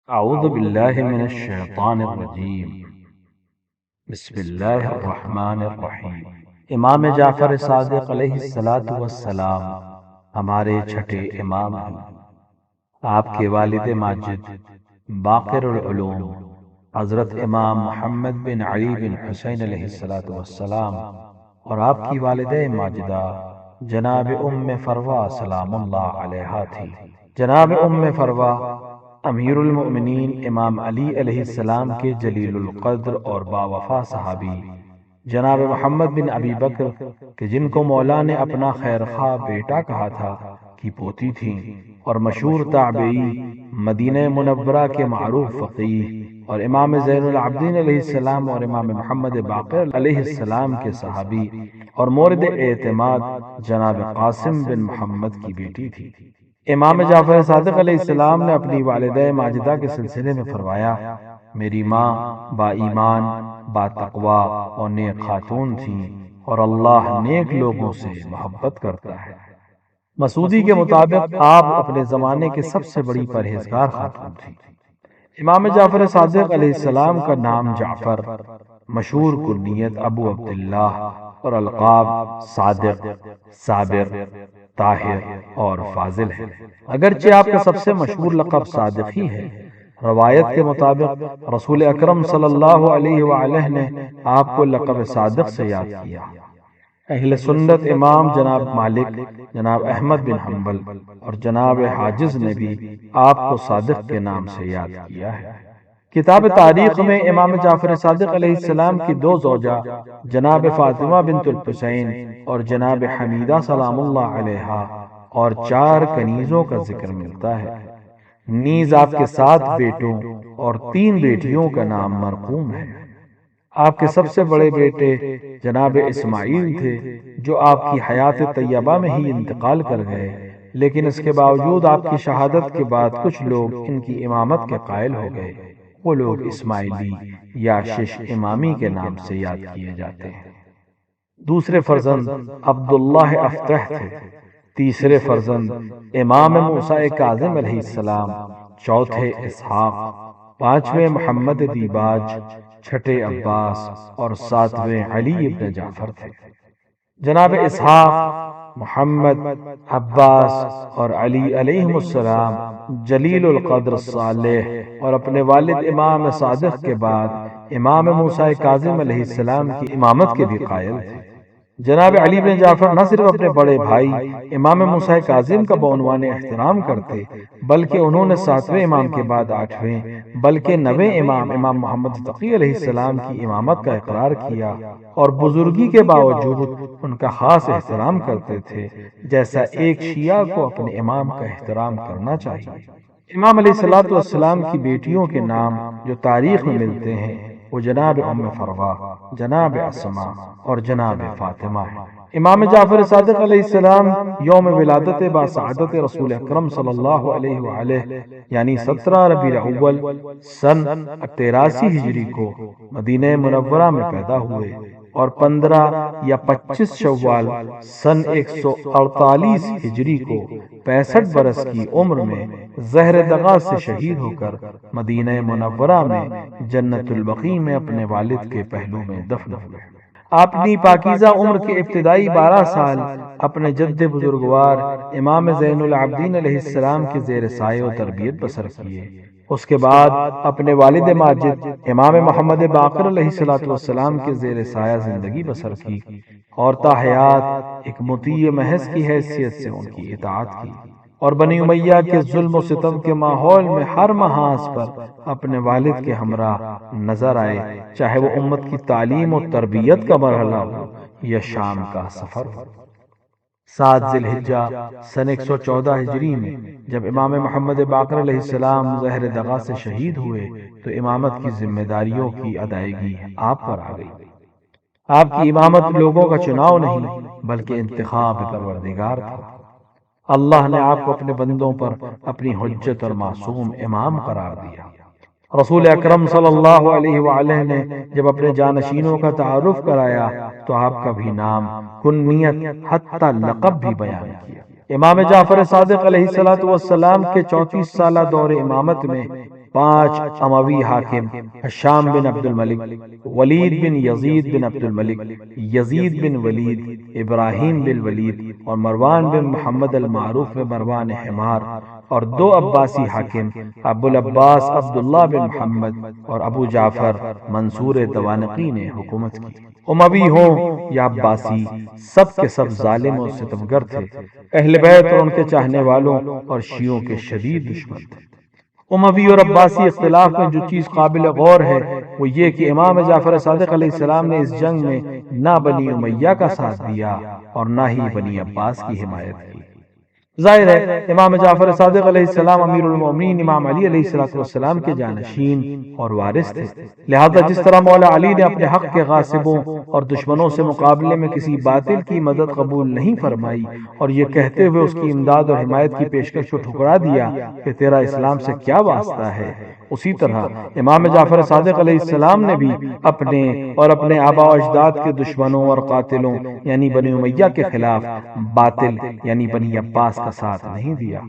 اعوذ باللہ من الشیطان الرجیم، بسم اللہ الرحمن الرحیم۔ امام جعفر صادق علیہ السلام ہمارے چھٹے امام ہیں۔ آپ کے والد ماجد باقر العلوم حضرت امام محمد بن علی بن حسین علیہ السلام اور آپ کی والدہ ماجدہ جناب ام فروہ سلام اللہ علیہا تھی۔ جناب ام فروہ امیر المؤمنین امام علی علیہ السلام کے جلیل القدر اور باوفا صحابی جناب محمد بن ابی بکر کہ جن کو مولا نے اپنا خیرخواہ بیٹا کہا تھا کی پوتی تھیں، اور مشہور تابعی مدینہ منورہ کے معروف فقیہ اور امام زین العابدین علیہ السلام اور امام محمد باقر علیہ السلام کے صحابی اور مورد اعتماد جناب قاسم بن محمد کی بیٹی تھی۔ امام جعفر صادق علیہ السلام نے اپنی والدہ ماجدہ کے سلسلے میں فرمایا، میری ماں با ایمان، با تقوی اور نیک خاتون تھیں، اور اللہ نیک لوگوں سے محبت کرتا ہے۔ مسعودی کے مطابق آپ اپنے زمانے کے سب سے بڑی پرہیزگار خاتون تھیں۔ امام جعفر صادق علیہ السلام کا نام جعفر، مشہور کنیت ابو عبداللہ اور القاب صادق، صابر، طاہر اور فاضل ہے۔ اگرچہ آپ کا سب سے مشہور لقب صادق ہی ہے، روایت کے مطابق رسول اکرم صلی اللہ علیہ وآلہ نے آپ کو لقب صادق سے یاد کیا۔ اہل سنت امام جناب مالک، جناب احمد بن حنبل اور جناب حاجز نے بھی آپ کو صادق کے نام سے یاد کیا ہے۔ کتاب تاریخ میں امام جعفر صادق علیہ السلام کی دو زوجہ جناب فاطمہ بنت الحسین اور جناب حمیدہ سلام اللہ علیہا اور 4 کنیزوں کا ذکر ملتا ہے۔ نیز آپ کے 7 بیٹوں اور 3 بیٹیوں کا نام مرقوم ہے۔ آپ کے سب سے بڑے بیٹے جناب اسماعیل تھے، جو آپ کی حیات طیبہ میں ہی انتقال کر گئے، لیکن اس کے باوجود آپ کی شہادت کے بعد کچھ لوگ ان کی امامت کے قائل ہو گئے۔ وہ لوگ اسماعیلی یا شش امامی کے نام سے یاد کیے جاتے ہیں۔ دوسرے فرزند عبداللہ افتح تھے، تیسرے فرزند امام موسیٰ کاظم علیہ السلام، چوتھے اسحاق، 5ویں محمد دیباج، 6 عباس اور 7ویں علی ابن جعفر تھے۔ جناب اسحاق، محمد، عباس اور علی علیہ السلام جلیل القدر صالح اور اپنے والد امام صادق کے بعد امام موسیٰ کاظم علیہ السلام کی امامت کے بھی قائل تھے۔ جناب علی بن جعفر نہ صرف اپنے بڑے بھائی امام موسیٰ کاظم کا بعنوان احترام کرتے، بلکہ انہوں نے 7ویں امام کے بعد 8ویں بلکہ 9ویں امام محمد تقی علیہ السلام کی امامت کا اقرار کیا، اور بزرگی کے باوجود ان کا خاص احترام کرتے تھے، جیسا ایک شیعہ کو اپنے امام کا احترام کرنا چاہیے۔ امام علیہ السلام کی بیٹیوں کے نام جو تاریخ میں ملتے ہیں وہ جناب ام فروہ، جناب اسماء اور جناب فاطمہ ہے۔ امام جعفر صادق علیہ السلام یوم ولادت باسعادت رسول اکرم صلی اللہ علیہ وآلہ یعنی 17 ربیع الاول سن 83 ہجری کو مدینہ منورہ میں پیدا ہوئے، اور 15 یا 25 شوال سن 148 ہجری کو 65 برس کی عمر میں زہر دغا سے شہید ہو کر مدینہ منورہ میں جنت البقیع میں اپنے والد کے پہلو میں دفن ہوئے۔ آپ اپنی پاکیزہ عمر کے ابتدائی 12 سال اپنے جد بزرگوار امام زین العابدین علیہ السلام کے زیر سایہ و تربیت بسر کیے۔ اس کے بعد اپنے والد ماجد امام محمد باقر علیہ السلام کے زیر سایہ زندگی بسر کی، اور تا حیات ایک مطیع محض کی حیثیت سے ان کی اطاعت کی، اور بنی امیہ کے ظلم و ستم کے ماحول میں ہر محاذ پر اپنے والد کے ہمراہ نظر آئے، چاہے وہ امت کی تعلیم و تربیت کا مرحلہ ہو یا شام کا سفر ہو۔ 7 ذی الحجہ سن 114 ہجری میں جب امام محمد باقر علیہ السلام زہر دغا سے شہید ہوئے تو امامت کی ذمہ داریوں کی ادائیگی آپ پر آ گئی۔ آپ کی امامت لوگوں کا چناؤ نہیں بلکہ انتخاب پروردگار تھا۔ اللہ نے آپ کو اپنے بندوں پر اپنی حجت اور معصوم امام قرار دیا۔ رسول اکرم صلی اللہ علیہ وآلہ نے جب اپنے جانشینوں کا تعارف کرایا تو آپ کا بھی نام، کنیت حتی لقب بھی بیان کیا۔ امام جعفر صادق علیہ السلام کے 34 سالہ دور امامت میں 5 اموی حاکم ہشام بن عبد الملک، ولید بن یزید بن عبد الملک، یزید بن ولید، ابراہیم بن ولید، اور مروان بن محمد المعروف میں مروان حمار، اور 2 عباسی حاکم ابو العباس عبداللہ بن محمد اور ابو جعفر منصور دوانقی نے حکومت کی۔ اموی ہوں یا عباسی، سب کے سب ظالم و ستمگر تھے، اہل بیت اور ان کے چاہنے والوں اور شیعوں کے شدید دشمن تھے۔ اموی اور عباسی اختلاف میں جو چیز قابل غور ہے وہ یہ کہ امام جعفر صادق علیہ السلام نے اس جنگ میں نہ بنی امیہ کا ساتھ دیا اور نہ ہی بنی عباس کی حمایت کی۔ ظاہر ہے امام جعفر صادق علیہ السلام امیر المومنین امام علی علیہ السلام کے جانشین اور وارث تھے، لہذا جس طرح مولا علی نے اپنے حق کے غاصبوں اور دشمنوں سے مقابلے میں کسی باطل کی مدد قبول نہیں فرمائی اور یہ کہتے ہوئے اس کی امداد اور حمایت کی پیشکش کو ٹھکرا دیا کہ تیرا اسلام سے کیا واسطہ ہے، اسی طرح امام جعفر صادق علیہ السلام نے بھی اپنے اور اپنے آباء و اجداد کے دشمنوں اور قاتلوں یعنی بنی امیہ کے خلاف باطل یعنی بنی عباس کا ساتھ نہیں دیا،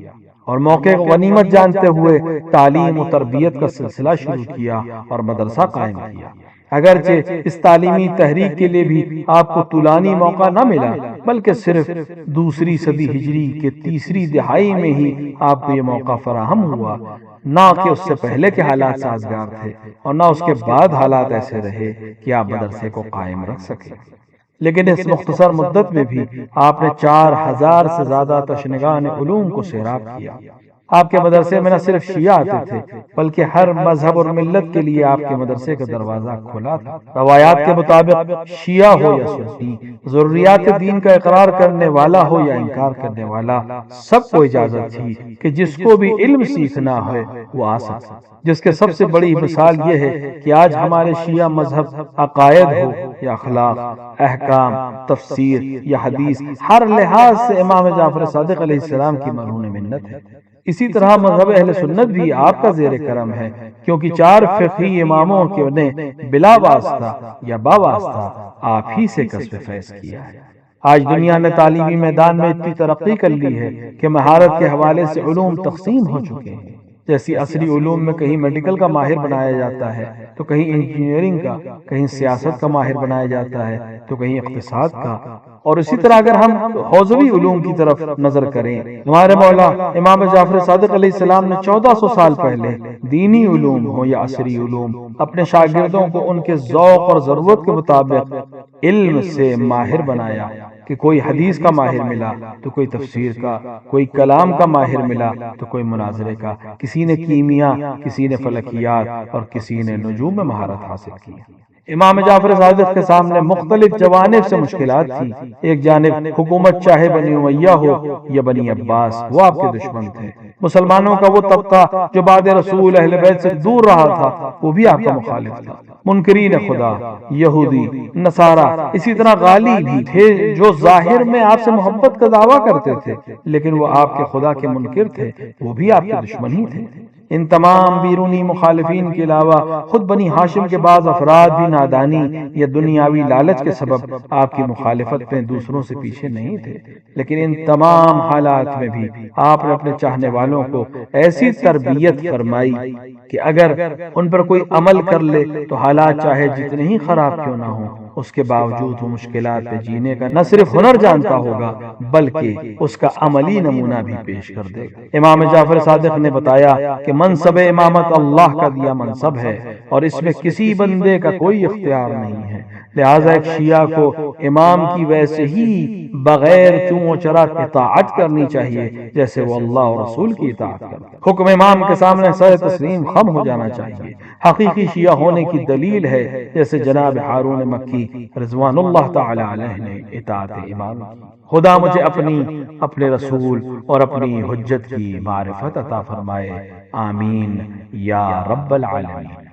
اور موقع غنیمت جانتے ہوئے تعلیم و تربیت کا سلسلہ شروع کیا اور مدرسہ قائم کیا۔ اگرچہ اس تعلیمی تحریک کے لیے بھی آپ کو طولانی موقع نہ ملا، بلکہ صرف 2 صدی ہجری کے 3 دہائی میں ہی آپ کو یہ موقع فراہم ہوا، نہ کہ اس سے پہلے کے حالات سازگار تھے اور نہ اس کے بعد حالات ایسے رہے کہ آپ مدرسے کو قائم رکھ سکیں، لیکن اس مختصر مدت میں بھی آپ نے 4000 سے زیادہ تشنگان علوم کو سیراب کیا۔ آپ کے مدرسے میں نہ صرف شیعہ آتے تھے بلکہ ہر مذہب اور ملت کے لیے آپ کے مدرسے کا دروازہ کھلا تھا۔ روایات کے مطابق شیعہ ہو یا سنی، ضروریات دین کا اقرار کرنے والا ہو یا انکار کرنے والا، سب کو اجازت تھی کہ جس کو بھی علم سیکھنا ہے وہ آ سکے، جس کے سب سے بڑی مثال یہ ہے کہ آج ہمارے شیعہ مذہب عقائد ہو یا اخلاق، احکام، تفسیر یا حدیث، ہر لحاظ سے امام جعفر صادق علیہ السلام کی مرہون منت ہے۔ اسی طرح مذہب اہل سنت بھی آپ کا زیر کرم ہے، کیونکہ 4 فقہی اماموں کے نے بلا واسطہ یا با واسطہ آپ ہی سے کسب فیض کیا ہے۔ آج دنیا نے تعلیمی میدان میں اتنی ترقی کر لی ہے کہ مہارت کے حوالے سے علوم تقسیم ہو چکے ہیں، جیسی عصری علوم میں کہیں میڈیکل کا ماہر بنایا جاتا ہے تو کہیں انجینئرنگ کا، کہیں سیاست کا ماہر بنایا جاتا ہے تو کہیں اقتصاد کا، اور اسی طرح اگر ہم حوزوی علوم کی طرف نظر کریں، ہمارے مولا امام جعفر صادق علیہ السلام نے 1400 سال پہلے دینی علوم ہو یا عصری علوم اپنے شاگردوں کو ان کے ذوق اور ضرورت کے مطابق علم سے ماہر بنایا، کہ کوئی حدیث کا ماہر ملا تو کوئی تفسیر کا، کوئی کلام کا ماہر ملا تو کوئی مناظرے کا، کسی نے کیمیا، کسی نے فلکیات اور کسی نے نجوم میں مہارت حاصل کی۔ امام جعفر صادق کے سامنے مختلف جوانب سے مشکلات تھی۔ ایک جانب حکومت چاہے بنی امیہ ہو یا بنی عباس، وہ آپ کے دشمن تھے۔ مسلمانوں کا وہ طبقہ جو بعد رسول اہل بیت سے دور رہا تھا وہ بھی آپ کا مخالف تھا۔ منکرین خدا، یہودی، نصارہ، اسی طرح غالی بھی تھے جو ظاہر میں آپ سے محبت کا دعویٰ کرتے تھے لیکن وہ آپ کے خدا کے منکر تھے، وہ بھی آپ کے دشمن ہی تھے۔ ان تمام بیرونی مخالفین کے علاوہ خود بنی ہاشم کے بعض افراد بھی نادانی یا دنیاوی لالچ کے سبب آپ کی مخالفت میں دوسروں سے پیچھے نہیں تھے، لیکن ان تمام حالات میں بھی آپ نے اپنے چاہنے والوں کو ایسی تربیت فرمائی کہ اگر ان پر کوئی عمل کر لے تو حالات چاہے جتنے ہی خراب کیوں نہ ہوں، اس کے باوجود وہ مشکلات پہ جینے کا نہ صرف ہنر جانتا ہوگا بلکہ اس کا عملی نمونہ بھی پیش کر دے گا۔ امام جعفر صادق نے بتایا کہ منصب امامت اللہ کا دیا منصب ہے اور اس میں کسی بندے کا کوئی اختیار نہیں ہے، لہٰذا ایک شیعہ کو امام کی ویسے ہی بغیر چوں و چرا اطاعت کرنی چاہیے جیسے وہ اللہ اور رسول کی اطاعت کرتا ہے۔ حکم امام کے سامنے سر تسلیم خم ہو جانا چاہیے۔ حقیقی شیعہ ہونے کی دلیل ہے جیسے جناب ہارون مکی رضوان اللہ تعالی علیہ نے اطاعت امام کی۔ خدا مجھے اپنے رسول اور اپنی حجت کی معرفت عطا فرمائے، آمین یا رب العالمین۔